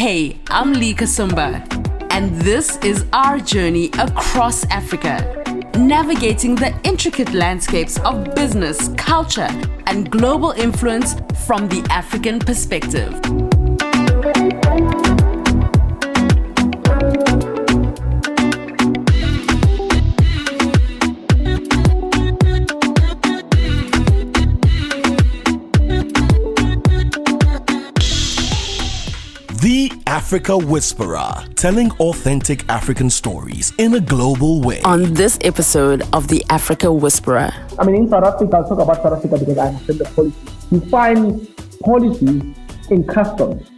Hey, I'm Lee Kasumba, and this is our journey across Africa, navigating the intricate landscapes of business, culture, and global influence from the African perspective. The Africa Whisperer, telling authentic African stories in a global way. On this episode of The Africa Whisperer. I mean, in South Africa, I'll talk about South Africa because I understand the policy. You find policies in customs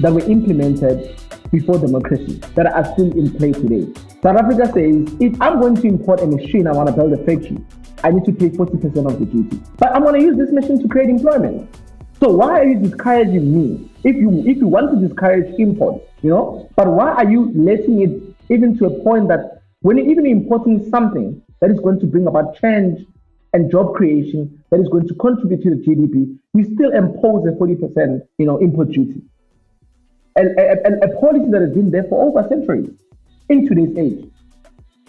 that were implemented before democracy that are still in play today. South Africa says, if I'm going to import a machine, I want to build a factory, I need to pay 40% of the duty. But I'm going to use this machine to create employment. So why are you discouraging me? If you want to discourage imports, but why are you letting it even to a point that when you're even importing something that is going to bring about change and job creation, that is going to contribute to the GDP, you still impose a 40%, import duty. A policy that has been there for over centuries in today's age.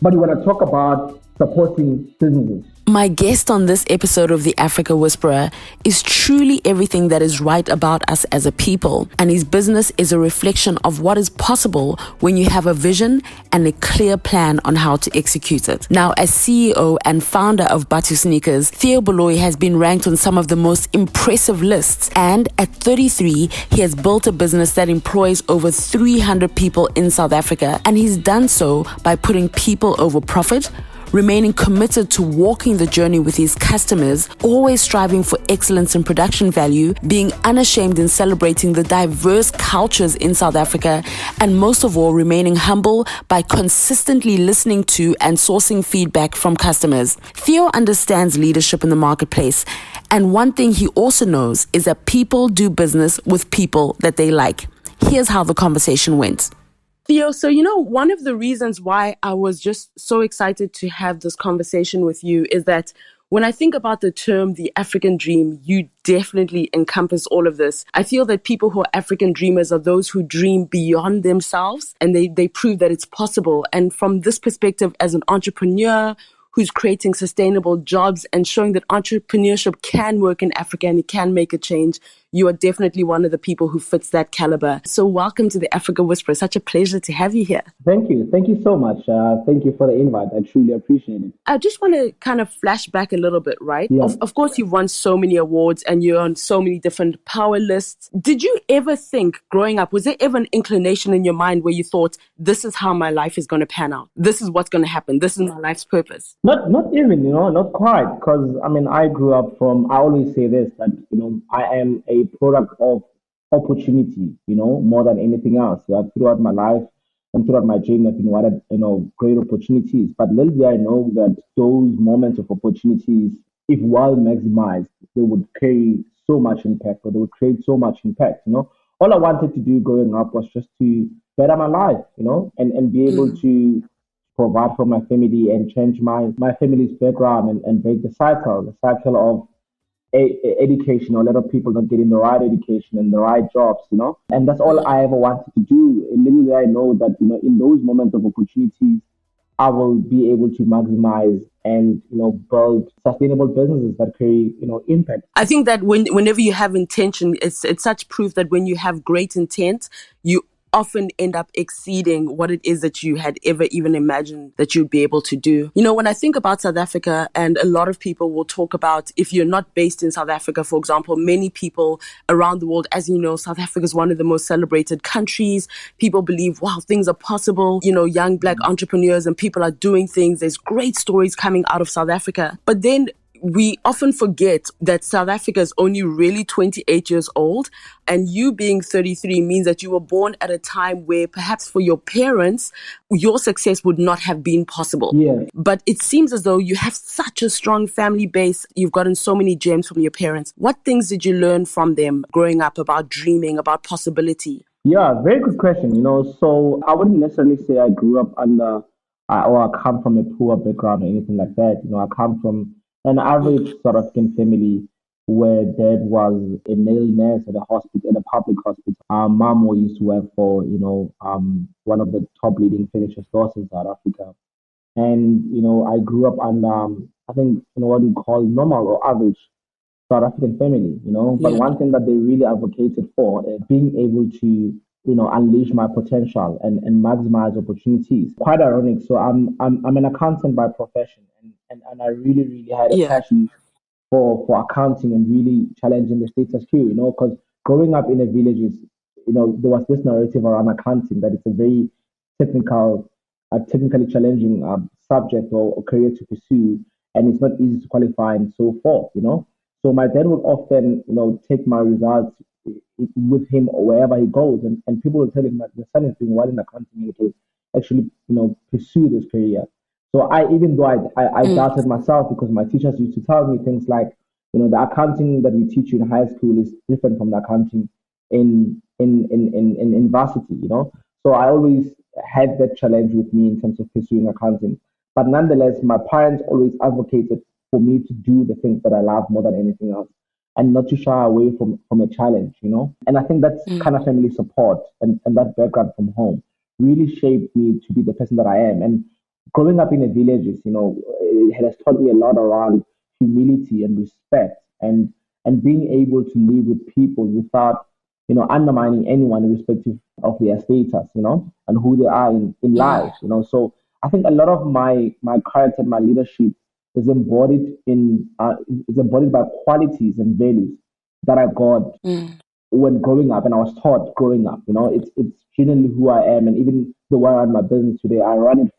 But you want to talk about supporting businesses. My guest on this episode of The Africa Whisperer is truly everything that is right about us as a people, and his business is a reflection of what is possible when you have a vision and a clear plan on how to execute it. Now, as CEO and founder of Bathu Sneakers, Theo Baloyi has been ranked on some of the most impressive lists, and at 33, he has built a business that employs over 300 people in South Africa, and he's done so by putting people over profit, remaining committed to walking the journey with his customers, always striving for excellence in production value, being unashamed in celebrating the diverse cultures in South Africa, and most of all, remaining humble by consistently listening to and sourcing feedback from customers. Theo understands leadership in the marketplace, and one thing he also knows is that people do business with people that they like. Here's how the conversation went. Theo, so one of the reasons why I was just so excited to have this conversation with you is that when I think about the term the African dream, you definitely encompass all of this. I feel that people who are African dreamers are those who dream beyond themselves, and they prove that it's possible. And from this perspective, as an entrepreneur who's creating sustainable jobs and showing that entrepreneurship can work in Africa and it can make a change, you are definitely one of the people who fits that caliber. So welcome to the Africa Whisperer. Such a pleasure to have you here. Thank you. Thank you so much. Thank you for the invite. I truly appreciate it. I just want to kind of flash back a little bit, right? Yeah. Of course, you've won so many awards and you're on so many different power lists. Did you ever think growing up, was there ever an inclination in your mind where you thought, this is how my life is going to pan out? This is what's going to happen. This is my life's purpose. Not even, not quite. Because, I grew up I always say this, that, I am a product of opportunity, more than anything else. Throughout my life and throughout my journey, I've been wanted, great opportunities. But little did I know that those moments of opportunities, if well maximized, they would carry so much impact, or they would create so much impact. All I wanted to do growing up was just to better my life, and be able to provide for my family and change my family's background and break the cycle of education, or a lot of people not getting the right education and the right jobs, and that's all I ever wanted to do. And little did I know that, in those moments of opportunities, I will be able to maximize and, build sustainable businesses that create, impact. I think that whenever you have intention, it's such proof that when you have great intent, you often end up exceeding what it is that you had ever even imagined that you'd be able to do. When I think about South Africa, and a lot of people will talk about, if you're not based in South Africa, for example, many people around the world, as you know, South Africa is one of the most celebrated countries. People believe, wow, things are possible. Young Black entrepreneurs and people are doing things. There's great stories coming out of South Africa. But then we often forget that South Africa is only really 28 years old, and you being 33 means that you were born at a time where perhaps for your parents, your success would not have been possible. Yeah. But it seems as though you have such a strong family base. You've gotten so many gems from your parents. What things did you learn from them growing up about dreaming, about possibility? Yeah, very good question. So I wouldn't necessarily say I grew up or I come from a poor background or anything like that. I come from an average South African family where dad was a male nurse at a hospital, at a public hospital. Mom used to work for, one of the top leading furniture stores in South Africa. And, I grew up under, I think, what we call normal or average South African family. But Yeah. one thing that they really advocated for is being able to, unleash my potential and maximize opportunities. Quite ironic. So I'm an accountant by profession, and I really, really had a Yeah. passion for accounting and really challenging the status quo, because growing up in a village there was this narrative around accounting that it's a very technical, technically challenging subject or career to pursue, and it's not easy to qualify and so forth. So my dad would often, take my results with him or wherever he goes, and people will tell him that your son is doing well in accounting and to actually, pursue this career. So even though I Mm. doubted myself because my teachers used to tell me things like, the accounting that we teach you in high school is different from the accounting in varsity. So I always had that challenge with me in terms of pursuing accounting. But nonetheless, my parents always advocated for me to do the things that I love more than anything else and not to shy away from a challenge. And I think that's kind of family support and that background from home really shaped me to be the person that I am. And growing up in the villages, it has taught me a lot around humility and respect and being able to live with people without, undermining anyone irrespective of their status, and who they are in life. So I think a lot of my character, my leadership is embodied by qualities and values that I got Mm. when growing up, and I was taught growing up. It's generally who I am, and even the way I run my business today, I run it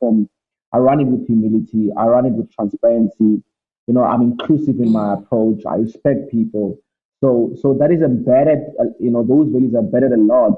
with humility, I run it with transparency. I'm inclusive in my approach. I respect people. So that is embedded. Those values are embedded a lot,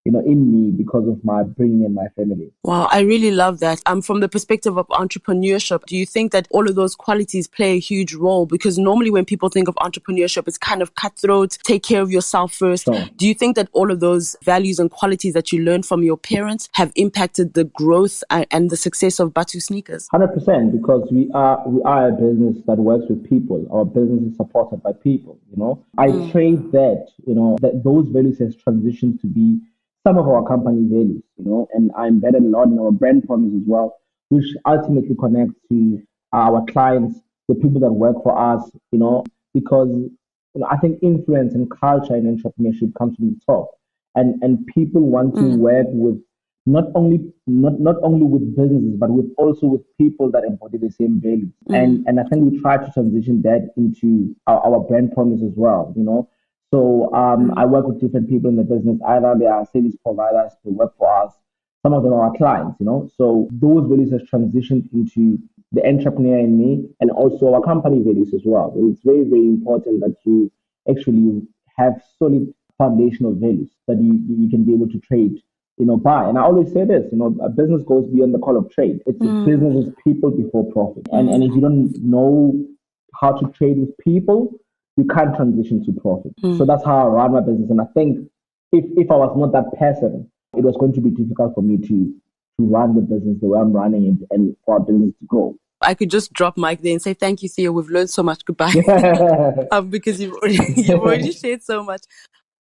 in me because of my bringing in my family. Wow, I really love that. From the perspective of entrepreneurship, do you think that all of those qualities play a huge role? Because normally when people think of entrepreneurship, it's kind of cutthroat, take care of yourself first. So Do you think that all of those values and qualities that you learned from your parents have impacted the growth and the success of Bathu Sneakers? 100%, because we are a business that works with people. Our business is supported by people. I trade that those values has transitioned to be some of our company values, and I embedded a lot in our brand promise as well, which ultimately connects to our clients, the people that work for us, because I think influence and culture in entrepreneurship comes from the top, and people want to work with not only with businesses but with also with people that embody the same values. And I think we try to transition that into our brand promise as well. So I work with different people in the business. Either they are service providers, they work for us. Some of them are our clients. So those values have transitioned into the entrepreneur in me and also our company values as well. It's very, very important that you actually have solid foundational values that you can be able to trade, by. And I always say this, a business goes beyond the call of trade. It's business is people before profit. And if you don't know how to trade with people, you can't transition to profit. So that's how I run my business. And I think if I was not that person, it was going to be difficult for me to run the business the way I'm running it and for our business to grow. I could just drop Mike there and say, thank you, Theo. We've learned so much. Goodbye. Because you've already shared so much.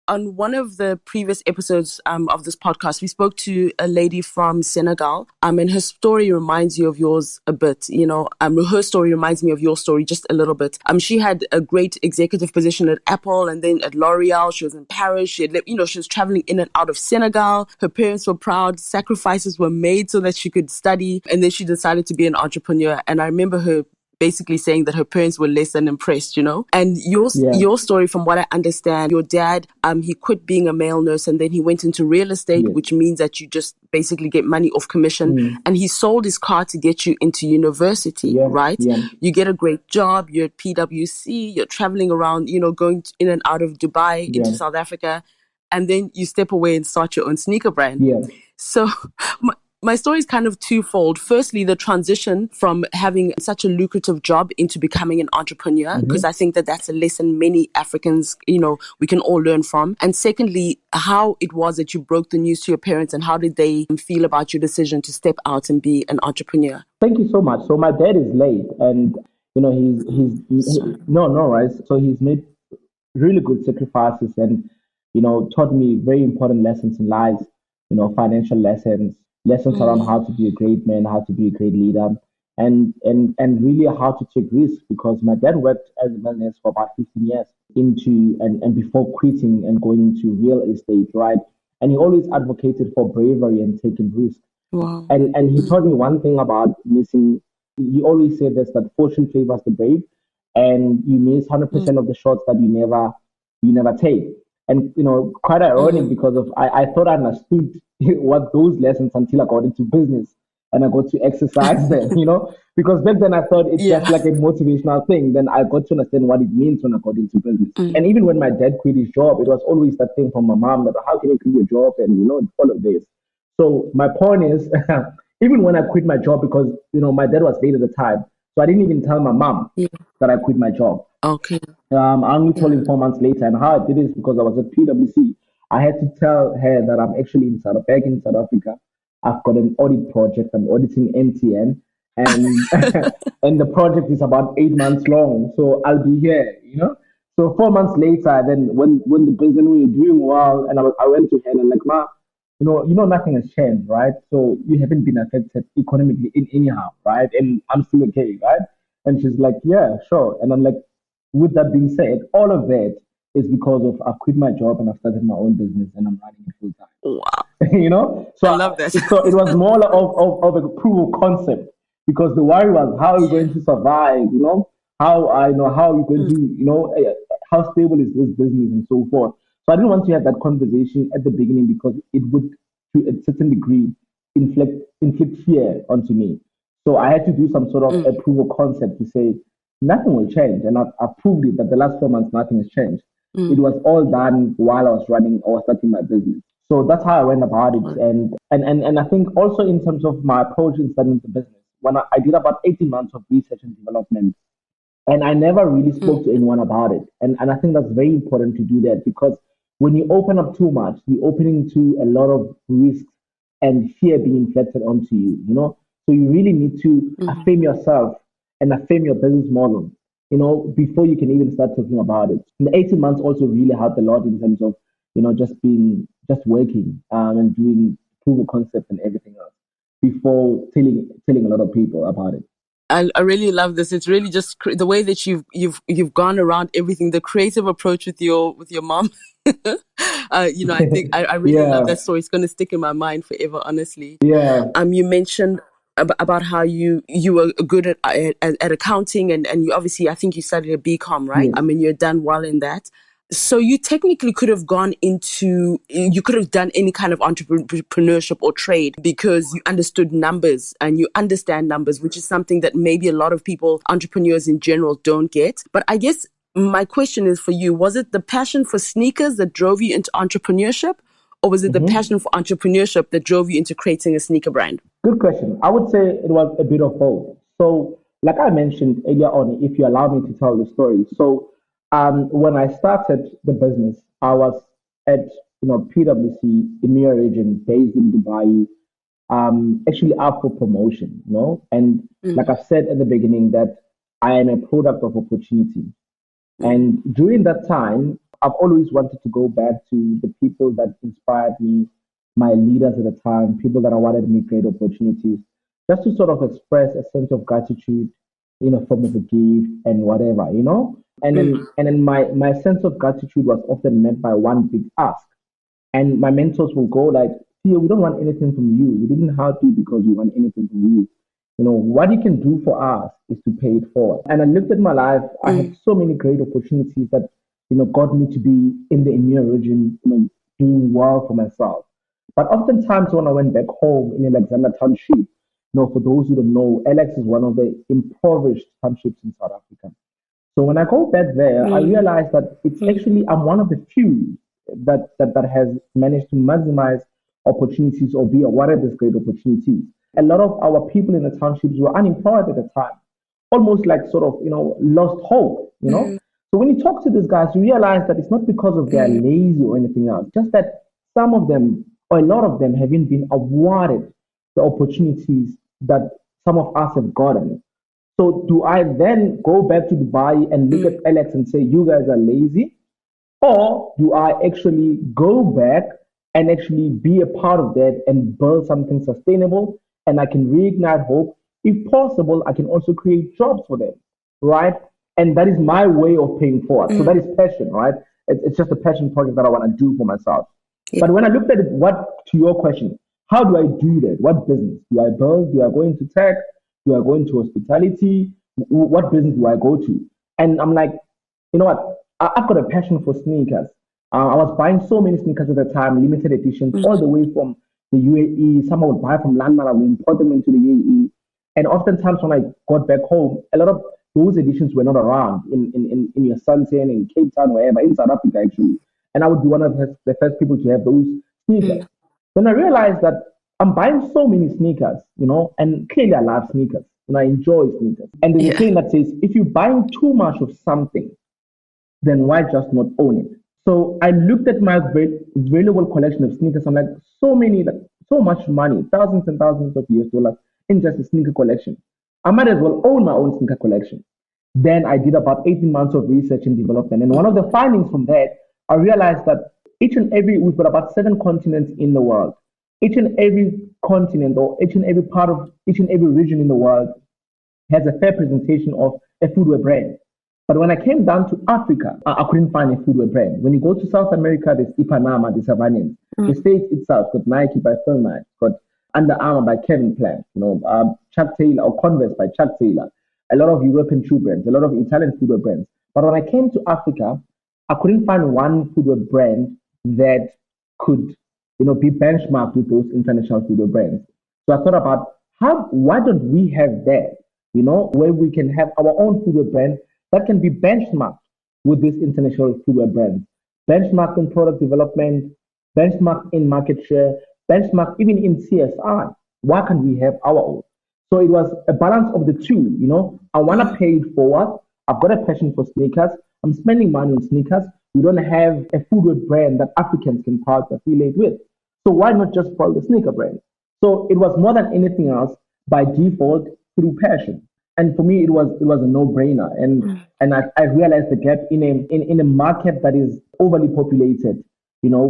On one of the previous episodes of this podcast, we spoke to a lady from Senegal, and her story reminds you of yours a bit. Her story reminds me of your story just a little bit. She had a great executive position at Apple and then at L'Oreal. She was in Paris. She was traveling in and out of Senegal. Her parents were proud. Sacrifices were made so that she could study, and then she decided to be an entrepreneur. And I remember her basically saying that her parents were less than impressed. And Yeah. your story, from what I understand, your dad, he quit being a male nurse and then he went into real estate, Yes. which means that you just basically get money off commission. And he sold his car to get you into university, Yeah. right? Yeah. You get a great job, you're at PwC, you're traveling around, going in and out of Dubai, into Yeah. South Africa, and then you step away and start your own sneaker brand. Yeah. So my story is kind of twofold. Firstly, the transition from having such a lucrative job into becoming an entrepreneur, because I think that that's a lesson many Africans, we can all learn from. And secondly, how it was that you broke the news to your parents and how did they feel about your decision to step out and be an entrepreneur? Thank you so much. So my dad is late, and he's Sorry. no, right. So he's made really good sacrifices and, taught me very important lessons in life, financial lessons, lessons around how to be a great man, how to be a great leader, and really how to take risks because my dad worked as a business for about 15 years and before quitting and going into real estate, right? And he always advocated for bravery and taking risks. Wow. And he taught me one thing about missing. He always said this that fortune favors the brave, and you miss 100% of the shots that you never take. And quite ironic because of I thought I understood what those lessons until I got into business and I got to exercise them. Because back then I thought it's just Yeah. like a motivational thing. Then I got to understand what it means when I got into business. And even when my dad quit his job, it was always that thing from my mom that how can you quit your job and all of this. So my point is, even when I quit my job, because my dad was late at the time, so I didn't even tell my mom Yeah. that I quit my job. Okay. I only told him 4 months later, and how I did it is because I was at PwC. I had to tell her that I'm actually back in South Africa. I've got an audit project. I'm auditing MTN, and and the project is about 8 months long. So I'll be here. So 4 months later, then when the business we were doing well, and I went to her and I'm like, Ma, nothing has changed, right? So you haven't been affected economically in anyhow, right? And I'm still okay, right? And she's like, yeah, sure. And I'm like, with that being said, all of that is because of I've quit my job and I've started my own business and I'm running it full time. Wow. So I love that. so it was more of a proof of concept because the worry was how are you going to survive, how I know how are you going to, how stable is this business and so forth. So I didn't want to have that conversation at the beginning because it would to a certain degree inflict fear onto me. So I had to do some sort of a proof of concept to say nothing will change. And I've proved it that the last 4 months nothing has changed. It was all done while I was running or starting my business. So that's how I went about it. And I think also in terms of my approach in starting the business, when I did about 18 months of research and development, and I never really spoke to anyone about it. And I think that's very important to do that because when you open up too much, you're opening to a lot of risks and fear being inflicted onto you. So you really need to affirm yourself and affirm your business model, before you can even start talking about it. And the 18 months also really helped a lot in terms of, just working and doing proof of concept and everything else before telling a lot of people about it. I really love this. It's really just the way that you've gone around everything, the creative approach with your mom. I think I really love Yeah, that story. It's going to stick in my mind forever, honestly. yeah, You mentioned about how you were good at accounting and you obviously, I think you studied a BCom, right? yes. I mean, you're done well in that. So you technically you could have done any kind of entrepreneurship or trade because you understood numbers and you understand numbers, which is something that maybe a lot of people, entrepreneurs in general, don't get. But I guess my question is for you, was it the passion for sneakers that drove you into entrepreneurship? Or was it the hmm passion for entrepreneurship that drove you into creating a sneaker brand? Good question. I would say it was a bit of both. So, like I mentioned earlier on, if you allow me to tell the story. So, when I started the business, I was at PwC EMEA region based in Dubai, actually up for promotion, and like I said at the beginning that I am a product of opportunity. And during that time, I've always wanted to go back to the people that inspired me, my leaders at the time, people that awarded me great opportunities, just to sort of express a sense of gratitude in a form of a gift and whatever. And then my sense of gratitude was often met by one big ask. And my mentors will go like, Theo, we don't want anything from you. We didn't help you because we want anything from you. What you can do for us is to pay it forward. And I looked at my life. I had so many great opportunities that, got me to be in the EMEA region, doing well for myself. But oftentimes when I went back home in Alexander Township, for those who don't know, Alex is one of the impoverished townships in South Africa. So when I go back there, I realize that it's actually I'm one of the few that has managed to maximize opportunities or be awarded this great opportunities. A lot of our people in the townships were unemployed at the time, almost like sort of lost hope. So when you talk to these guys, you realize that it's not because of they're lazy or anything else, just that some of them or a lot of them haven't been awarded the opportunities that some of us have gotten. So do I then go back to Dubai and look at Alex and say, you guys are lazy? Or do I actually go back and actually be a part of that and build something sustainable and I can reignite hope? If possible, I can also create jobs for them, right? And that is my way of paying forward. So that is passion, right? It's just a passion project that I want to do for myself. Yeah. But when I looked at it, to your question, how do I do that? What business do I build? Do I go into tech? Do I go into hospitality? What business do I go to? And I'm like, you know what? I've got a passion for sneakers. I was buying so many sneakers at the time, limited editions, all the way from the UAE. Some I would buy from London, I would import them into the UAE. And oftentimes when I got back home, a lot of those editions were not around in your Sunshine, in Cape Town, wherever, in South Africa actually. And I would be one of the first people to have those sneakers. Then I realized that I'm buying so many sneakers, and clearly I love sneakers. I enjoy sneakers. And there's a saying that says, if you're buying too much of something, then why just not own it? So I looked at my valuable collection of sneakers. I'm like, so much money, thousands and thousands of US dollars in just a sneaker collection. I might as well own my own sneaker collection. Then I did about 18 months of research and development. And one of the findings from that, I realized that we've got about 7 continents in the world. Each and every continent or each and every part of each and every region in the world has a fair presentation of a footwear brand. But when I came down to Africa, I couldn't find a footwear brand. When you go to South America, there's Ipanema, there's Havanians. The States itself got Nike by Phil Knight, got Under Armour by Kevin Plant, Chuck Taylor or Converse by Chuck Taylor, a lot of European shoe brands, a lot of Italian footwear brands. But when I came to Africa, I couldn't find one footwear brand that could, be benchmarked with those international footwear brands. So I thought about why don't we have that, where we can have our own footwear brand that can be benchmarked with these international footwear brands, benchmarked in product development, benchmarked in market share, benchmarked even in CSI. Why can't we have our own? So it was a balance of the two. I want to pay it forward. I've got a passion for sneakers. I'm spending money on sneakers. We don't have a footwear brand that Africans can partner affiliate with. So why not just build a sneaker brand? So it was more than anything else by default through passion. And for me, it was a no-brainer. And I realized the gap in a market that is overly populated,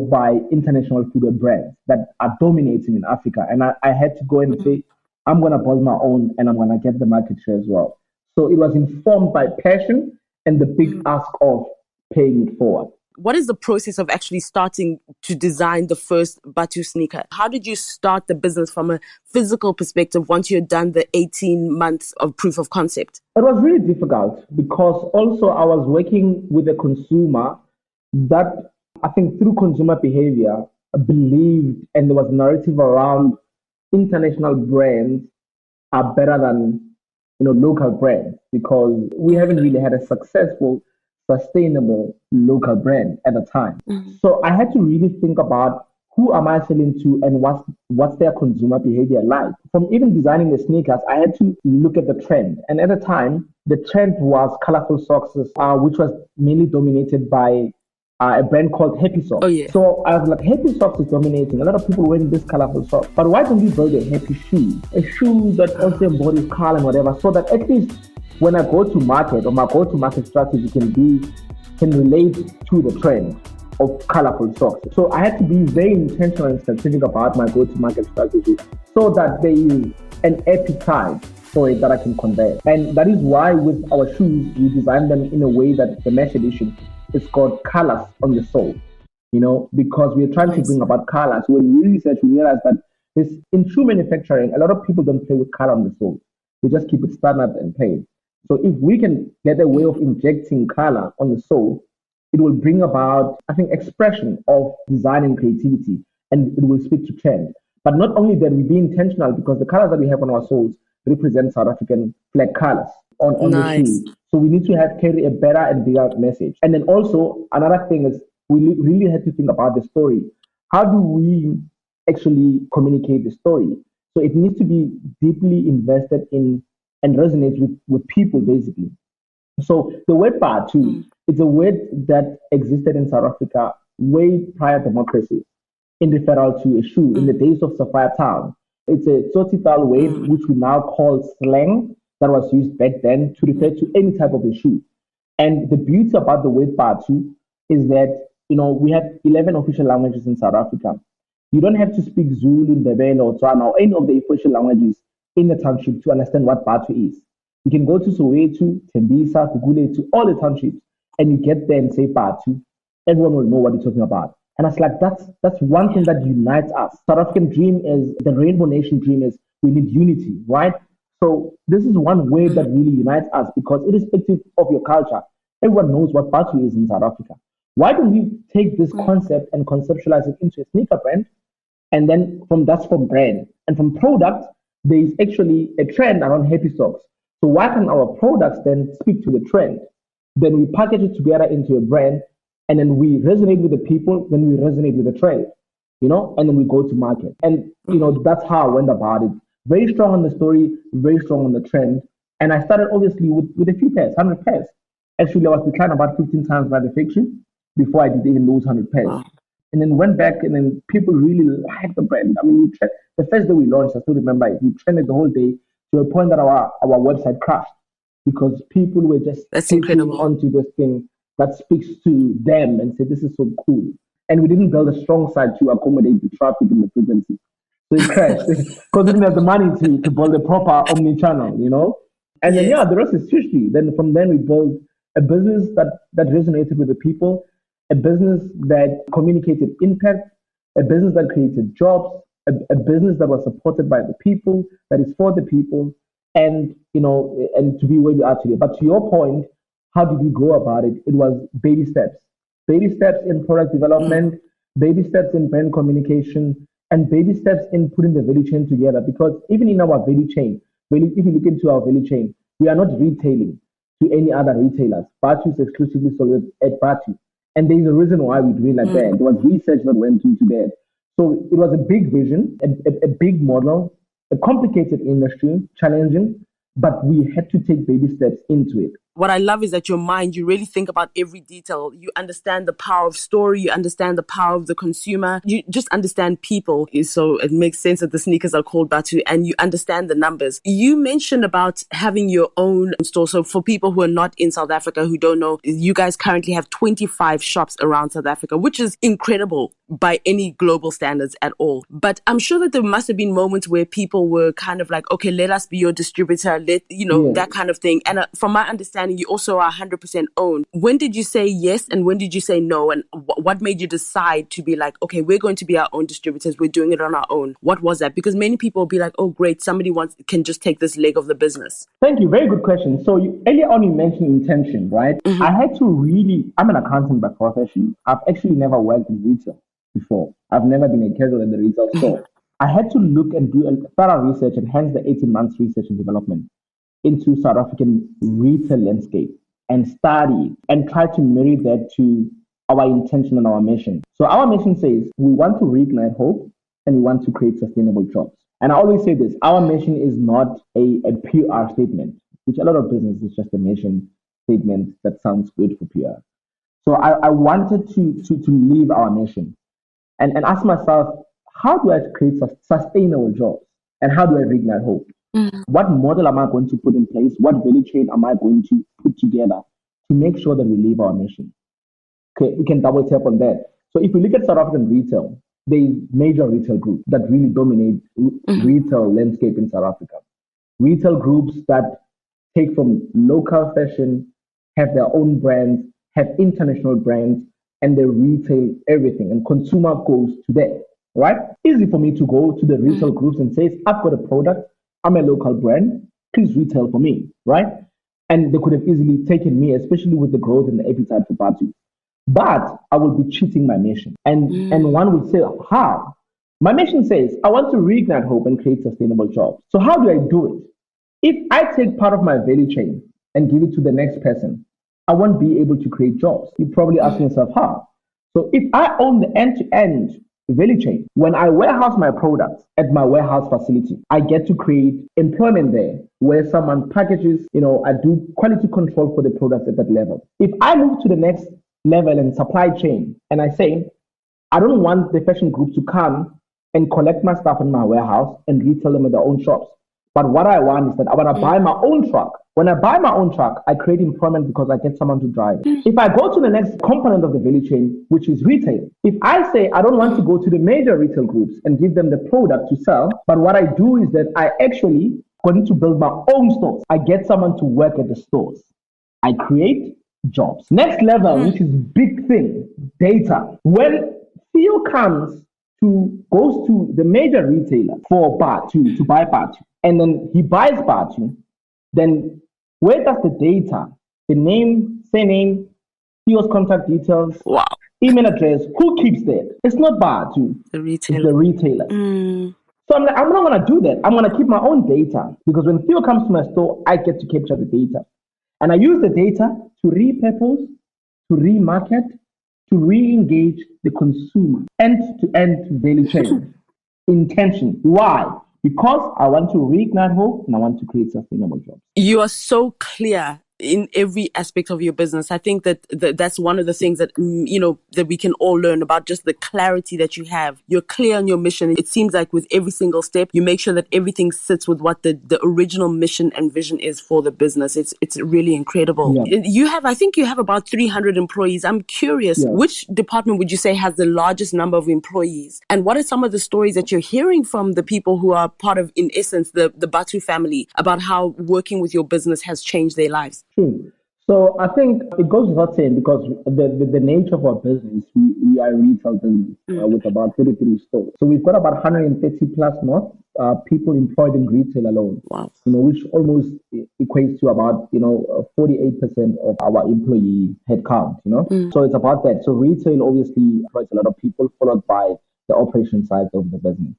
by international footwear brands that are dominating in Africa. And I had to go and say, I'm going to build my own and I'm going to get the market share as well. So it was informed by passion and the big ask of paying it forward. What is the process of actually starting to design the first Bathu sneaker? How did you start the business from a physical perspective once you had done the 18 months of proof of concept? It was really difficult because also I was working with a consumer that I think through consumer behavior believed, and there was narrative around international brands are better than local brands because we haven't really had a successful sustainable local brand at the time. So I had to really think about who am I selling to and what's their consumer behavior like. From even designing the sneakers, I had to look at the trend. And at the time, the trend was colorful socks, which was mainly dominated by a brand called Happy Socks. Oh, yeah. So I was like, Happy Socks is dominating. A lot of people wearing this colorful socks. But why don't we build a happy shoe? A shoe that also embodies color and whatever, so that at least when I go to market or my go-to-market strategy can relate to the trend of colorful socks. So I had to be very intentional and strategic about my go-to-market strategy so that there is an appetite for it that I can convey. And that is why with our shoes, we design them in a way that the mesh edition is called colors on the sole, because we're trying to bring about colors. When we research, we realize that in shoe manufacturing, a lot of people don't play with color on the sole. They just keep it standard and plain. So if we can get a way of injecting color on the sole, it will bring about, I think, expression of design and creativity, and it will speak to trend. But not only that, we be intentional because the colors that we have on our soles represent South African flag colors on the shoe. So we need to carry a better and bigger message. And then also, another thing is we really have to think about the story. How do we actually communicate the story? So it needs to be deeply invested in and resonates with people, basically. So the word Bathu, it's a word that existed in South Africa way prior democracy in referral to a shoe in the days of Sapphire Town. It's a Tsotsitaal word, which we now call slang, that was used back then to refer to any type of a shoe. And the beauty about the word Bathu is that we have 11 official languages in South Africa. You don't have to speak Zulu, Ndebele, or Tswana, or any of the official languages in the township to understand what Bathu is. You can go to Soweto, Tembisa, Gugulethu, all the townships, and you get there and say Bathu. Everyone will know what you're talking about. And it's like that's one thing that unites us. South African dream is the Rainbow Nation dream is we need unity, right? So this is one way that really unites us because irrespective of your culture, everyone knows what Bathu is in South Africa. Why don't we take this concept and conceptualize it into a sneaker brand? And then that's from brand. And from product, there is actually a trend around happy socks. So why can our products then speak to the trend? Then we package it together into a brand, and then we resonate with the people, then we resonate with the trend, and then we go to market. And, that's how I went about it. Very strong on the story, very strong on the trend. And I started obviously with a few pairs, 100 pairs. Actually, I was declined about 15 times by the factory before I did even lose 100 pairs. Wow. And then went back, and then people really liked the brand. I mean, the first day we launched, I still remember it. We trended the whole day to a point that our website crashed because people were just taking onto this thing that speaks to them and say, this is so cool. And we didn't build a strong site to accommodate the traffic and the frequency. So it crashed because we didn't have the money to build a proper omni-channel, And then, the rest is history. Then from then we built a business that resonated with the people, a business that communicated impact, a business that created jobs, a business that was supported by the people, that is for the people, and and to be where we are today. But to your point, how did we go about it? It was baby steps in product development, baby steps in brand communication, and baby steps in putting the value chain together. Because even in our value chain, if you look into our value chain, we are not retailing to any other retailers. Bathu is exclusively sold at Bathu. And there's a reason why we do it like that. There was research that went into that. So it was a big vision, a big model, a complicated industry, challenging, but we had to take baby steps into it. What I love is that your mind, you really think about every detail. You understand the power of story. You understand the power of the consumer. You just understand people. So it makes sense that the sneakers are called Bathu, and you understand the numbers. You mentioned about having your own store. So for people who are not in South Africa, who don't know, you guys currently have 25 shops around South Africa, which is incredible by any global standards at all. But I'm sure that there must have been moments where people were kind of like, okay, let us be your distributor, that kind of thing. And from my understanding, you also are 100% owned. When did you say yes and when did you say no? And what made you decide to be like, okay, we're going to be our own distributors. We're doing it on our own. What was that? Because many people will be like, oh, great, somebody can just take this leg of the business. Thank you. Very good question. So earlier on you mentioned intention, right? Mm-hmm. I had to I'm an accountant by profession. I've actually never worked in retail before. I've never been a casual in the retail store. I had to look and do a thorough research, and hence the 18 months research and development into South African retail landscape and study and try to marry that to our intention and our mission. So our mission says we want to reignite hope and we want to create sustainable jobs. And I always say this, our mission is not a PR statement, which a lot of business is just a mission statement that sounds good for PR. So I wanted to live our mission and ask myself, how do I create sustainable jobs and how do I reignite hope? Mm-hmm. What model am I going to put in place? What value chain am I going to put together to make sure that we live our mission? Okay, we can double tap on that. So if we look at South African retail, there is major retail groups that really dominate retail landscape in South Africa. Retail groups that take from local fashion, have their own brands, have international brands, and they retail everything. And consumer goes to that, right? Easy for me to go to the retail groups and say, I've got a product, I'm a local brand, please retail for me, right? And they could have easily taken me, especially with the growth and the appetite for Bathu. But I will be cheating my mission. And one would say, how? My mission says, I want to reignite hope and create sustainable jobs. So how do I do it? If I take part of my value chain and give it to the next person, I won't be able to create jobs. You probably ask yourself, how? So if I own the end-to-end value chain, when I warehouse my products at my warehouse facility, I get to create employment there where someone packages, I do quality control for the products at that level. If I move to the next level in supply chain and I say, I don't want the fashion group to come and collect my stuff in my warehouse and retail them at their own shops. But what I want is that I want to buy my own truck When I buy my own truck, I create employment because I get someone to drive it. If I go to the next component of the value chain, which is retail, if I say I don't want to go to the major retail groups and give them the product to sell, but what I do is that I actually going to build my own stores. I get someone to work at the stores. I create jobs. Next level, which is big thing, data. When Theo goes to the major retailer for Bathu, to buy Bathu, and then he buys Bathu, then where does the data, the name, surname, Theo's contact details, Wow. email address, who keeps that? It's not Bathu, The it's retailer. the retailer. So I'm like, I'm not going to do that. I'm going to keep my own data because when Theo comes to my store, I get to capture the data. And I use the data to repurpose, to remarket, to re-engage the consumer, end-to-end value chain. Intention. Why? Because I want to reignite hope and I want to create sustainable jobs. You are so clear in every aspect of your business. I think that's one of the things that, that we can all learn about, just the clarity that you have. You're clear on your mission. It seems like with every single step, you make sure that everything sits with what the original mission and vision is for the business. It's really incredible. Yeah. I think you have about 300 employees. I'm curious, which department would you say has the largest number of employees? And what are some of the stories that you're hearing from the people who are part of, in essence, the Bathu family, about how working with your business has changed their lives? True. So I think it goes without saying because the nature of our business, we are a retail business with about 33 stores. So we've got about 130 plus more people employed in retail alone. Wow. Which almost equates to about 48% of our employee headcount. So it's about that. So retail obviously employs a lot of people, followed by the operation side of the business.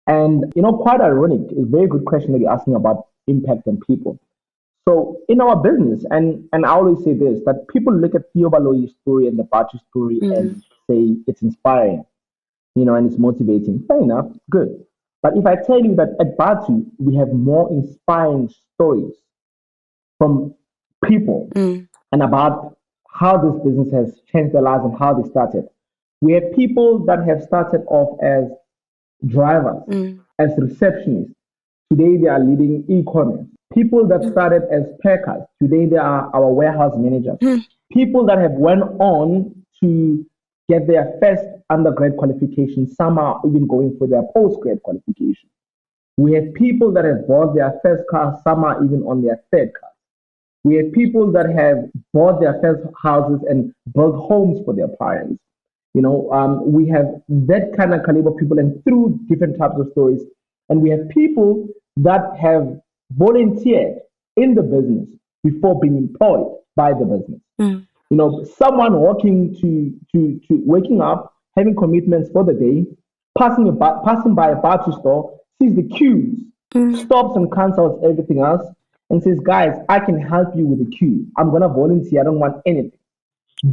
And quite ironic. It's a very good question that you're asking about impact on people. So in our business, and I always say this, that people look at Theo Baloyi's story and the Bathu story and say it's inspiring, and it's motivating. Fair enough, good. But if I tell you that at Bathu, we have more inspiring stories from people and about how this business has changed their lives and how they started. We have people that have started off as drivers, as receptionists. Today they are leading e-commerce. People that started as packers, today they are our warehouse managers. People that have went on to get their first undergrad qualification, some are even going for their postgrad qualification. We have people that have bought their first car, some are even on their third car. We have people that have bought their first houses and built homes for their parents. We have that kind of caliber of people, and through different types of stories. And we have people that have volunteered in the business before being employed by the business. Someone waking up, having commitments for the day, passing by a Bathu store, sees the queues, stops and cancels everything else, and says, "Guys, I can help you with the queue. I'm gonna volunteer. I don't want anything."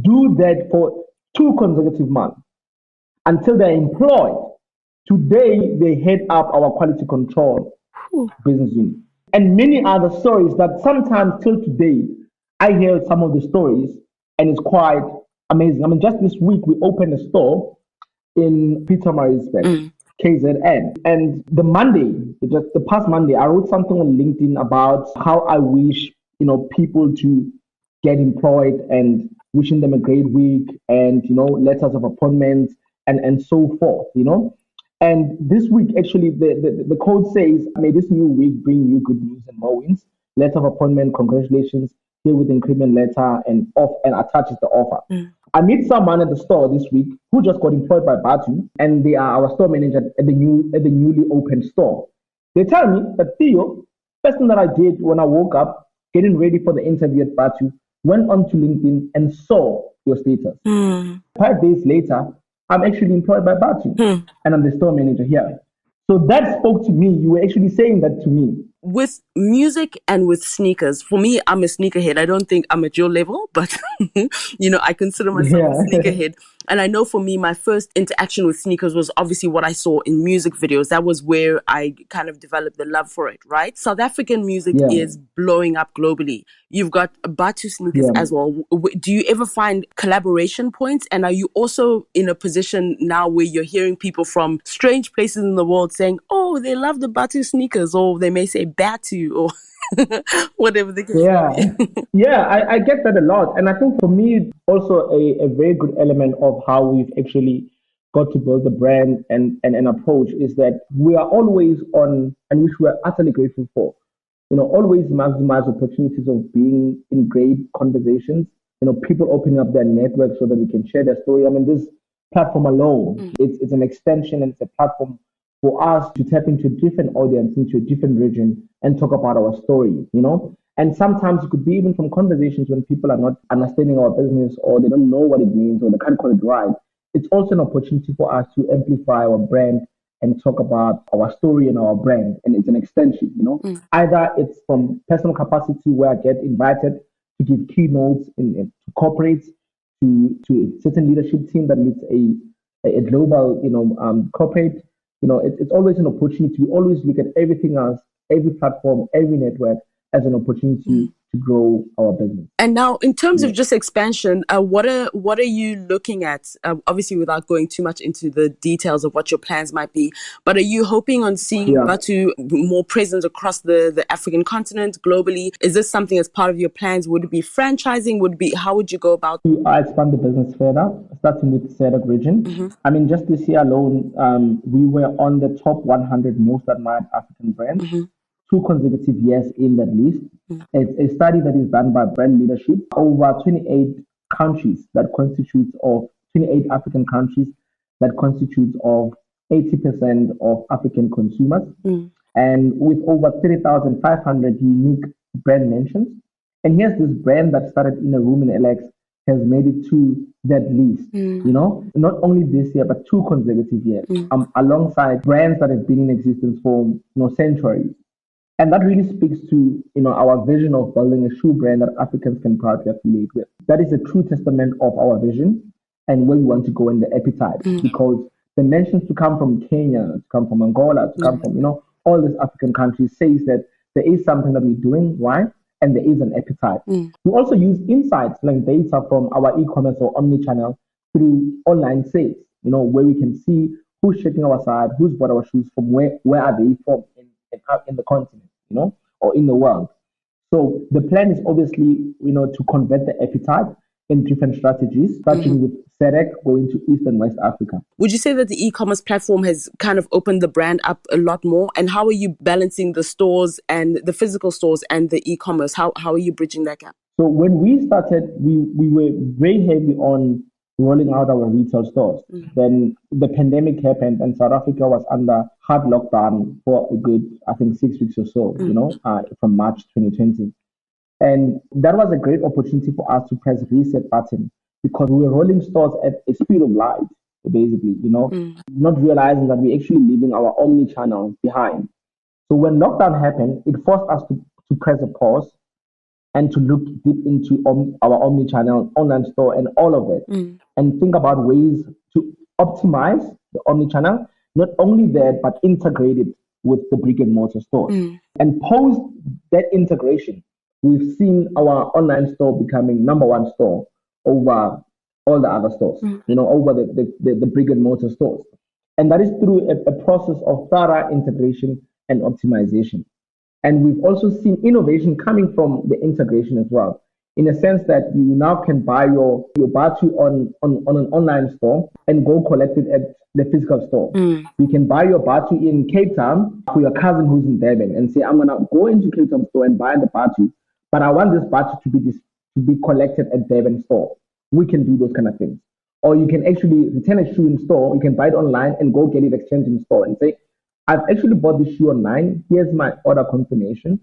Do that for 2 consecutive months until they're employed. Today, they head up our quality control business unit. And many other stories that sometimes till today, I hear some of the stories and it's quite amazing. I mean, just this week, we opened a store in Pietermaritzburg, KZN. And just the past Monday, I wrote something on LinkedIn about how I wish, people to get employed and wishing them a great week and, letters of appointments and so forth, And this week, actually, the code says, "May this new week bring you good news and more wins. Letter of appointment, congratulations, here with the increment letter," and attaches the offer. I meet someone at the store this week who just got employed by Bathu, and they are our store manager at the newly opened store. They tell me that, "Theo, first thing that I did when I woke up, getting ready for the interview at Bathu, went onto LinkedIn and saw your status. 5 days later, I'm actually employed by Bathu, and I'm the store manager here." So that spoke to me. You were actually saying that to me. With music and with sneakers, for me, I'm a sneakerhead. I don't think I'm at your level, but I consider myself a sneakerhead. And I know for me, my first interaction with sneakers was obviously what I saw in music videos. That was where I kind of developed the love for it, right? South African music is blowing up globally. You've got Bathu sneakers as well. Do you ever find collaboration points? And are you also in a position now where you're hearing people from strange places in the world saying, "Oh, they love the Bathu sneakers," or they may say Bathu, or whatever the case may Yeah, be. yeah, I get that a lot. And I think for me, also a very good element of how we've actually got to build the brand and an approach is that we are always on, and which we are utterly grateful for, always maximize opportunities of being in great conversations, people opening up their network so that we can share their story. I mean, this platform alone, it's an extension and it's a platform for us to tap into a different audience, into a different region and talk about our story. And sometimes it could be even from conversations when people are not understanding our business or they don't know what it means or they can't call it right. It's also an opportunity for us to amplify our brand and talk about our story and our brand. And it's an extension. Either it's from personal capacity where I get invited to give keynotes to corporates, to a certain leadership team that leads a global, corporate. It's always an opportunity. We always look at everything else, every platform, every network as an opportunity to grow our business. And now, in terms of just expansion, what are you looking at? Obviously, without going too much into the details of what your plans might be, but are you hoping on seeing Bathu more present across the African continent globally? Is this something as part of your plans? Would it be franchising? How would you go about? I expand the business further, starting with SADC region. I mean, just this year alone, we were on the top 100 most admired African brands. 2 consecutive years in that list. It's a study that is done by Brand Leadership. Over 28 countries that constitutes of 28 African countries that constitutes of 80% of African consumers, and with over 30,500 unique brand mentions. And here's this brand that started in a room in LX has made it to that list, not only this year, but 2 consecutive years, alongside brands that have been in existence for centuries. And that really speaks to our vision of building a shoe brand that Africans can proudly affiliate with. That is a true testament of our vision and where we want to go in the appetite. Because the mentions to come from Kenya, to come from Angola, to come from all these African countries says that there is something that we're doing right and there is an appetite. We also use insights like data from our e-commerce or omni-channel through online sales, where we can see who's checking our site, who's bought our shoes from, where are they from in the continent, or in the world. So the plan is obviously, to convert the appetite in different strategies, starting with SADC going to East and West Africa. Would you say that the e-commerce platform has kind of opened the brand up a lot more? And how are you balancing the stores and the physical stores and the e-commerce? How are you bridging that gap? So when we started, we were very heavy on rolling out our retail stores. Then the pandemic happened and South Africa was under hard lockdown for a good, I think, 6 weeks or so, from March 2020. And that was a great opportunity for us to press reset button because we were rolling stores at a speed of light, basically, not realizing that we're actually leaving our omni-channel behind. So when lockdown happened, it forced us to press a pause and to look deep into our omni-channel online store and all of it, and think about ways to optimize the omni-channel, not only that, but integrate it with the brick and mortar store. And post that integration, we've seen our online store becoming number one store over all the other stores, over the brick and mortar stores. And that is through a process of thorough integration and optimization. And we've also seen innovation coming from the integration as well, in a sense that you now can buy your Bathu on an online store and go collect it at the physical store. You can buy your Bathu in Cape Town for your cousin who's in Durban and say, I'm going to go into Cape Town store and buy the Bathu, but I want this Bathu to be collected at Durban store. We can do those kind of things. Or you can actually return a shoe in store. You can buy it online and go get it exchanged in store and say, I've actually bought this shoe online. Here's my order confirmation.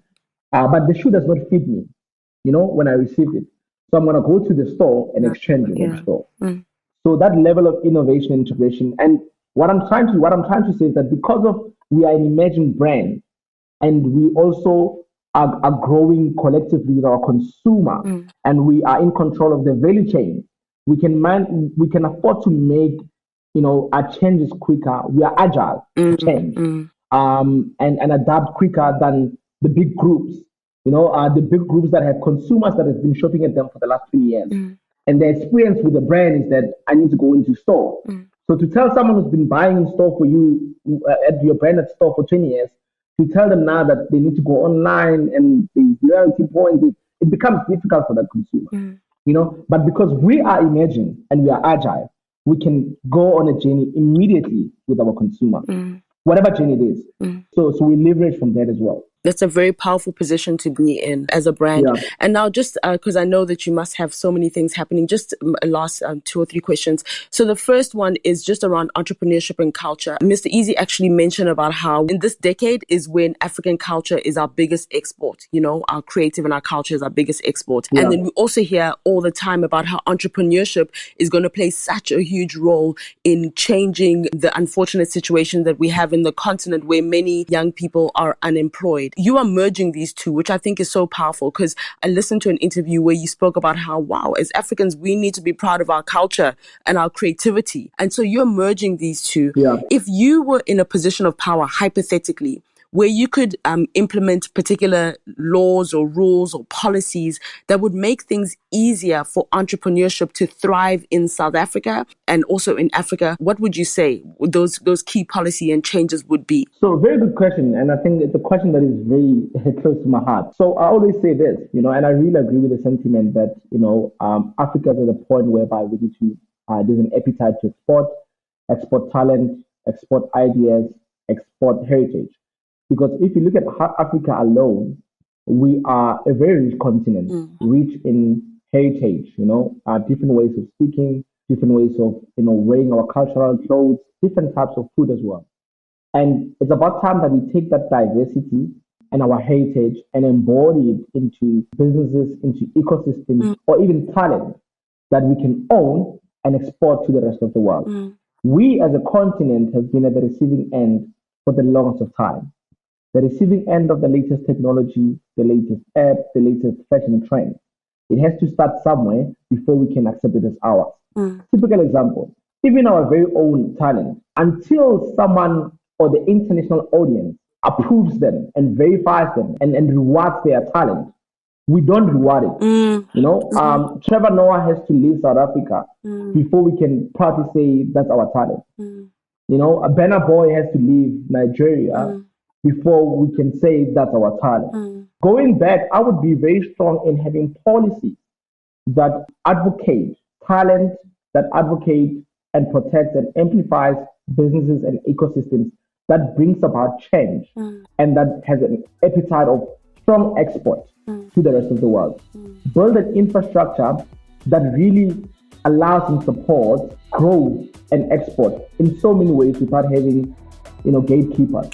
But the shoe does not fit me, when I received it. So I'm going to go to the store and exchange it in the store. So that level of innovation and integration. And what I'm trying to say is that because of we are an emerging brand and we also are growing collectively with our consumer and we are in control of the value chain, we can afford to make our changes quicker. We are agile to change and adapt quicker than the big groups. The big groups that have consumers that have been shopping at them for the last 20 years. And the experience with the brand is that I need to go into store. So to tell someone who's been buying in store for you at your branded store for 20 years to tell them now that they need to go online and the loyalty point, it becomes difficult for that consumer. But because we are emerging and we are agile, we can go on a journey immediately with our consumer, whatever journey it is. So we leverage from that as well. That's a very powerful position to be in as a brand. Yeah. And now just because I know that you must have so many things happening, just last 2 or 3 questions. So the first one is just around entrepreneurship and culture. Mr. Easy actually mentioned about how in this decade is when African culture is our biggest export. Our creative and our culture is our biggest export. Yeah. And then we also hear all the time about how entrepreneurship is going to play such a huge role in changing the unfortunate situation that we have in the continent where many young people are unemployed. You are merging these two, which I think is so powerful, because I listened to an interview where you spoke about how, wow, as Africans, we need to be proud of our culture and our creativity. And so you're merging these two. Yeah. If you were in a position of power, hypothetically, where you could implement particular laws or rules or policies that would make things easier for entrepreneurship to thrive in South Africa and also in Africa, what would you say those key policy and changes would be? So very good question. And I think it's a question that is very close to my heart. So I always say this, and I really agree with the sentiment that, Africa is at a point whereby we need to, there's an appetite to export talent, export ideas, export heritage. Because if you look at Africa alone, we are a very rich continent, rich in heritage, different ways of speaking, different ways of, wearing our cultural clothes, different types of food as well. And it's about time that we take that diversity and our heritage and embody it into businesses, into ecosystems, or even talent that we can own and export to the rest of the world. We as a continent have been at the receiving end for the longest of time. The receiving end of the latest technology, the latest app, the latest fashion trend. It has to start somewhere before we can accept it as ours. Typical example, even our very own talent, until someone or the international audience approves them and verifies them and rewards their talent, we don't reward it. Trevor Noah has to leave South Africa before we can proudly say that's our talent. A Burna Boy has to leave Nigeria before we can say that's our talent. Going back, I would be very strong in having policies that advocate talent, that advocate and protect and amplifies businesses and ecosystems, that brings about change and that has an appetite of strong export to the rest of the world. Build an infrastructure that really allows and supports growth and export in so many ways without having gatekeepers.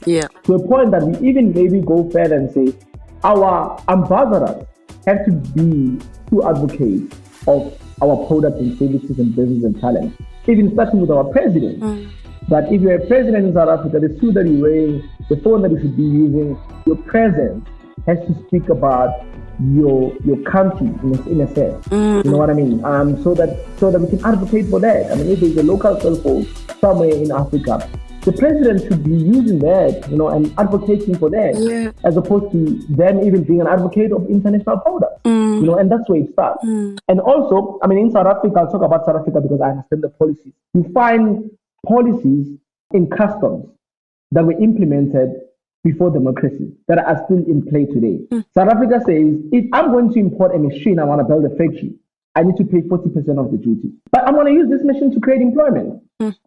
To a point that we even maybe go further and say our ambassadors have to be true advocates of our products and services and business and talent. Even starting with our president. That if you're a president in South Africa, the suit that you're wearing, the phone that you should be using, your presence has to speak about your country in a sense. You know what I mean? So that we can advocate for that. I mean, if there's a local cell phone somewhere in Africa, the president should be using that, and advocating for that, as opposed to them even being an advocate of international products. And that's where it starts. And also, I mean, in South Africa, I'll talk about South Africa because I understand the policies. You find policies in customs that were implemented before democracy that are still in play today. South Africa says, if I'm going to import a machine, I want to build a factory, I need to pay 40% of the duty. But I'm going to use this machine to create employment.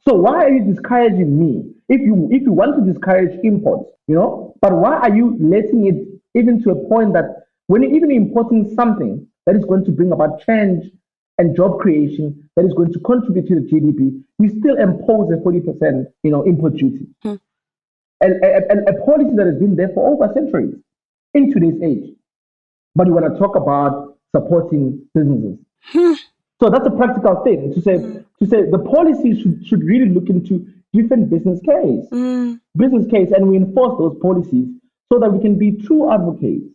So why are you discouraging me? If you want to discourage imports, but why are you letting it even to a point that when you're even importing something that is going to bring about change and job creation that is going to contribute to the GDP, you still impose a 40%, import duty. A policy that has been there for over centuries in today's age. But you want to talk about supporting businesses. So that's a practical thing to say the policy should really look into different business case, and we enforce those policies so that we can be true advocates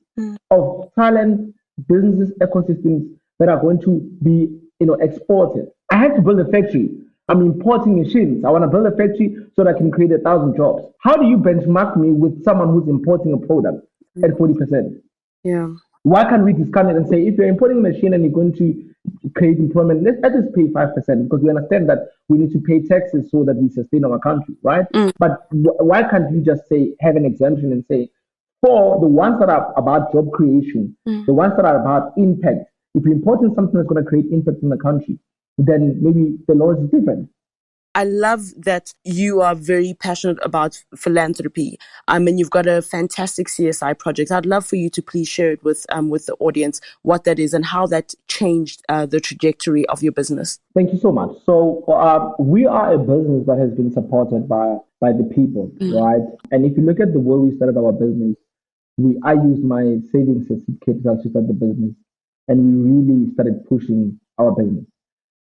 of talent, businesses, ecosystems that are going to be, exported. I have to build a factory. I'm importing machines. I want to build a factory so that I can create 1,000 jobs. How do you benchmark me with someone who's importing a product at 40%? Yeah. Why can't we discount it and say, if you're importing a machine and you're going to create employment. Let us pay 5% because we understand that we need to pay taxes so that we sustain our country, right? But why can't we just say, have an exemption and say, for the ones that are about job creation, the ones that are about impact, if you're importing something that's going to create impact in the country, then maybe the law is different. I love that you are very passionate about philanthropy. And you've got a fantastic CSI project. I'd love for you to please share it with the audience, what that is and how that changed the trajectory of your business. Thank you so much. So we are a business that has been supported by the people, right? And if you look at the way we started our business, I used my savings as capital to start the business, and we really started pushing our business.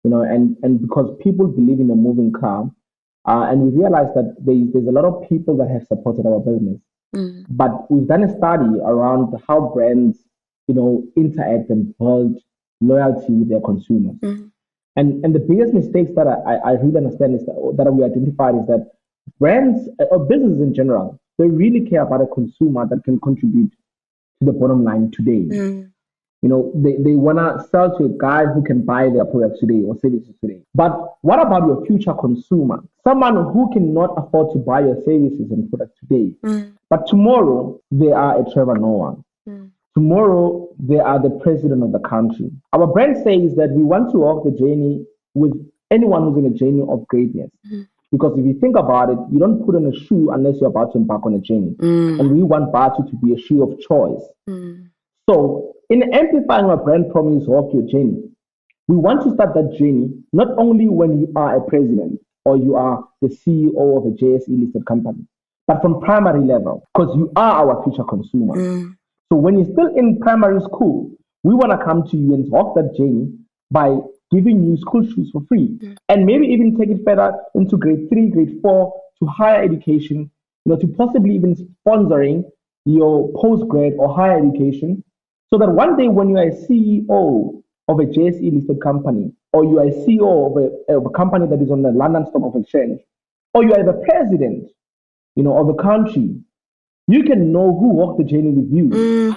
And because people believe in a moving car, and we realized that there's a lot of people that have supported our business. But we've done a study around how brands, interact and build loyalty with their consumers. And the biggest mistakes that I really understand is that we identified is that brands or businesses in general, they really care about a consumer that can contribute to the bottom line today. They want to sell to a guy who can buy their products today or services today. But what about your future consumer? Someone who cannot afford to buy your services and products today. But tomorrow, they are a Trevor Noah. Tomorrow, they are the president of the country. Our brand says that we want to walk the journey with anyone who's in a journey of greatness. Because if you think about it, you don't put on a shoe unless you're about to embark on a journey. And we want Bathu to be a shoe of choice. So, in amplifying our brand promise, walk your journey, we want to start that journey not only when you are a president or you are the CEO of a JSE listed company, but from primary level, because you are our future consumer. So when you're still in primary school, we want to come to you and walk that journey by giving you school shoes for free, and maybe even take it further into grade 3, grade 4 to higher education, to possibly even sponsoring your postgrad or higher education. So that one day when you are a CEO of a JSE listed company, or you are a CEO of a company that is on the London Stock Exchange, or you are the president, of a country, you can know who walked the journey with you.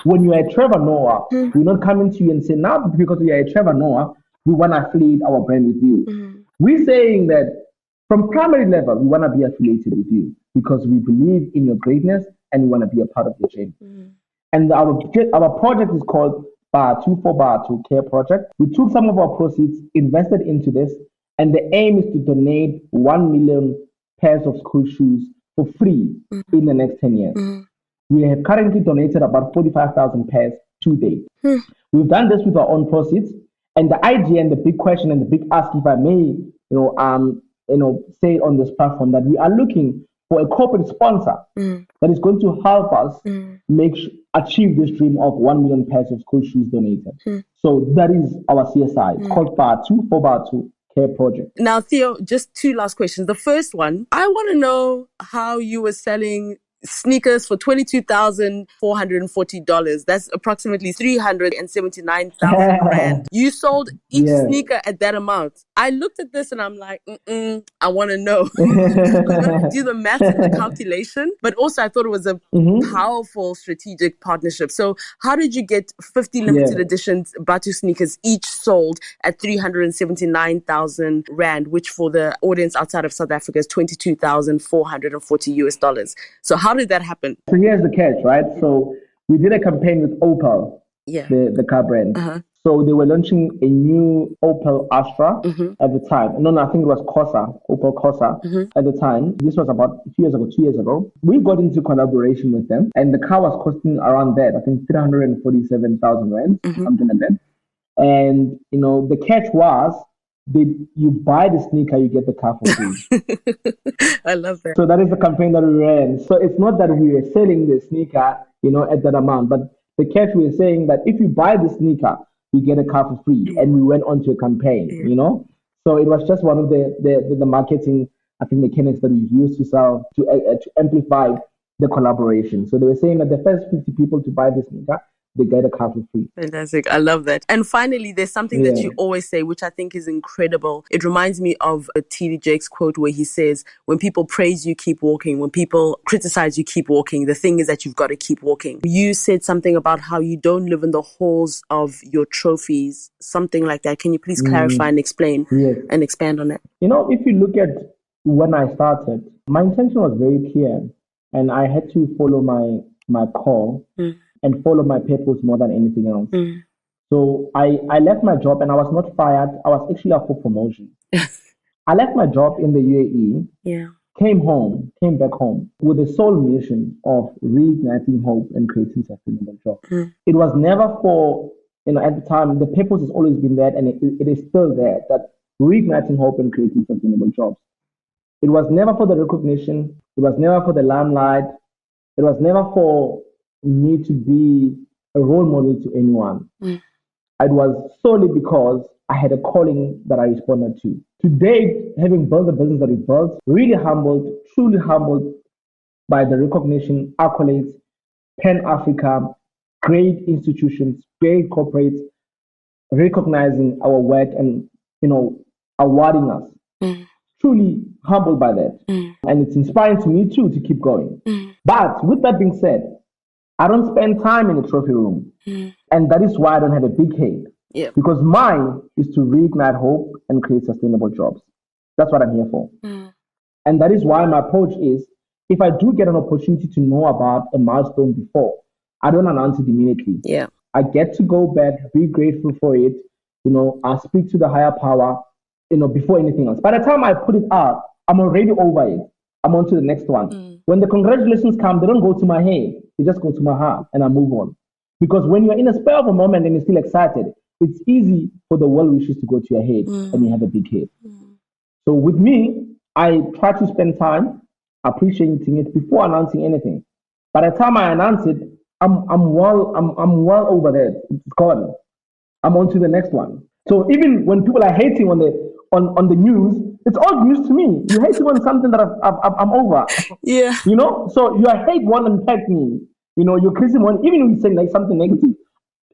When you are a Trevor Noah, we're not coming to you and say, now because you are a Trevor Noah, we want to affiliate our brand with you. We're saying that from primary level, we want to be affiliated with you because we believe in your greatness and we want to be a part of your journey. And our project is called Bathu for Bathu Care Project. We took some of our proceeds, invested into this, and the aim is to donate 1 million pairs of school shoes for free in the next 10 years. We have currently donated about 45,000 pairs to date. We've done this with our own proceeds, and the idea and the big question and the big ask, if I may, say on this platform, that we are looking for a corporate sponsor that is going to help us achieve this dream of 1 million pairs of school shoes donated. So that is our CSI. It's called Bathu for Bathu Care Project. Now, Theo, just 2 last questions. The first one, I want to know how you were selling sneakers for $22,440. That's approximately 379,000 rand. You sold each sneaker at that amount. I looked at this and I'm like, I want to know. I'm going to do the math and the calculation. But also I thought it was a powerful strategic partnership. So how did you get 50 limited editions Bathu sneakers each sold at 379,000 rand, which for the audience outside of South Africa is $22,440? So how did that happen? So here's the catch, right? So we did a campaign with Opel, the car brand. So they were launching a new Opel Astra at the time. No, I think it was Corsa, Opel Corsa at the time. This was about 2 years ago. We got into collaboration with them, and the car was costing around that, I think 347,000 rand, something like that. And, the catch was, you buy the sneaker, you get the car for free. I love that. So that is the campaign that we ran. So it's not that we were selling the sneaker, at that amount, but the catch, we were saying that if you buy the sneaker, you get a car for free. And we went on to a campaign, So it was just one of the marketing, I think, mechanics that we used to sell to amplify the collaboration. So they were saying that the first 50 people to buy the sneaker, they get a castle free. Fantastic. I love that. And finally, there's something that you always say, which I think is incredible. It reminds me of a T.D. Jakes quote where he says, when people praise you, keep walking. When people criticize you, keep walking. The thing is that you've got to keep walking. You said something about how you don't live in the halls of your trophies, something like that. Can you please clarify and explain and expand on it? If you look at when I started, my intention was very clear, and I had to follow my call and follow my purpose more than anything else. So I left my job, and I was not fired. I was actually up for promotion. I left my job in the UAE, came back home with the sole mission of reigniting hope and creating sustainable jobs. It was never for, at the time, the purpose has always been there, and it is still there, that reigniting hope and creating sustainable jobs. It was never for the recognition. It was never for the limelight. It was never for me to be a role model to anyone. It was solely because I had a calling that I responded to. To date, having built the business that we built, really humbled, truly humbled by the recognition, accolades, Pan-Africa, great institutions, great corporates recognizing our work and, awarding us. Truly humbled by that. And it's inspiring to me too to keep going. But with that being said, I don't spend time in the trophy room. And that is why I don't have a big head. Because mine is to reignite hope and create sustainable jobs. That's what I'm here for. And that is why my approach is, if I do get an opportunity to know about a milestone before, I don't announce it immediately. I get to go back, be grateful for it. I speak to the higher power, before anything else. By the time I put it out, I'm already over it. I'm on to the next one. When the congratulations come, they don't go to my head. They just go to my heart, and I move on. Because when you're in a spur of a moment and you're still excited, it's easy for the well wishes to go to your head, and you have a big head. So with me, I try to spend time appreciating it before announcing anything. By the time I announce it, I'm well over that. It's gone. I'm on to the next one. So even when people are hating on the news, it's all news to me. You hate on something that I'm over. So your hate won't impact me. Your criticism won't, even if you say like something negative,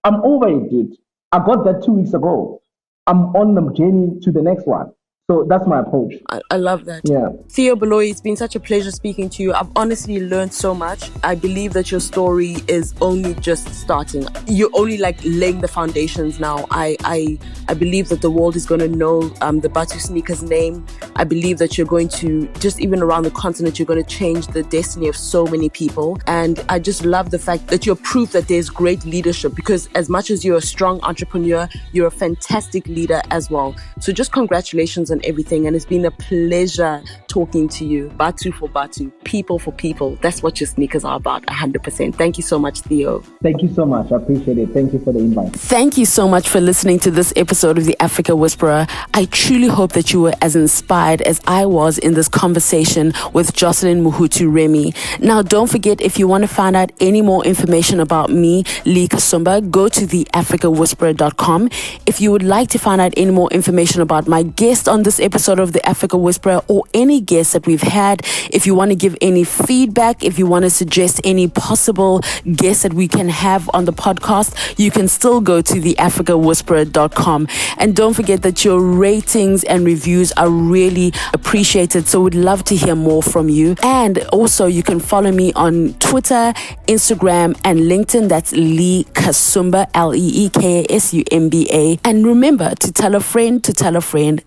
I'm over it, dude. I got that 2 weeks ago. I'm on the journey to the next one. So that's my approach. I love that. Theo Baloyi, it's been such a pleasure speaking to you. I've honestly learned so much. I believe that your story is only just starting. You're only laying the foundations now. I believe that the world is going to know the Bathu sneakers name. I believe that you're going to, just even around the continent, you're going to change the destiny of so many people. And I just love the fact that you're proof that there's great leadership, because as much as you're a strong entrepreneur, you're a fantastic leader as well. So just congratulations on everything, and it's been a pleasure talking to you. Bathu for Bathu, people for people. That's what your sneakers are about, 100%. Thank you so much, Theo. Thank you so much. I appreciate it. Thank you for the invite. Thank you so much for listening to this episode of the Africa Whisperer. I truly hope that you were as inspired as I was in this conversation with Jocelyn Muhutu Remy. Now, don't forget, if you want to find out any more information about me, Lee Kasumba, go to theafricawhisperer.com. If you would like to find out any more information about my guest on this episode of the Africa Whisperer, or any guests that we've had, if you want to give any feedback, if you want to suggest any possible guests that we can have on the podcast, you can still go to theafricawhisperer.com. And don't forget that your ratings and reviews are really appreciated, so we'd love to hear more from you. And also, you can follow me on Twitter, Instagram, and LinkedIn. That's Lee Kasumba, Leekasumba. And remember to tell a friend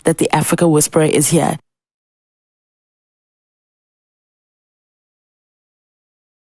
that the Africa Whisperer is here.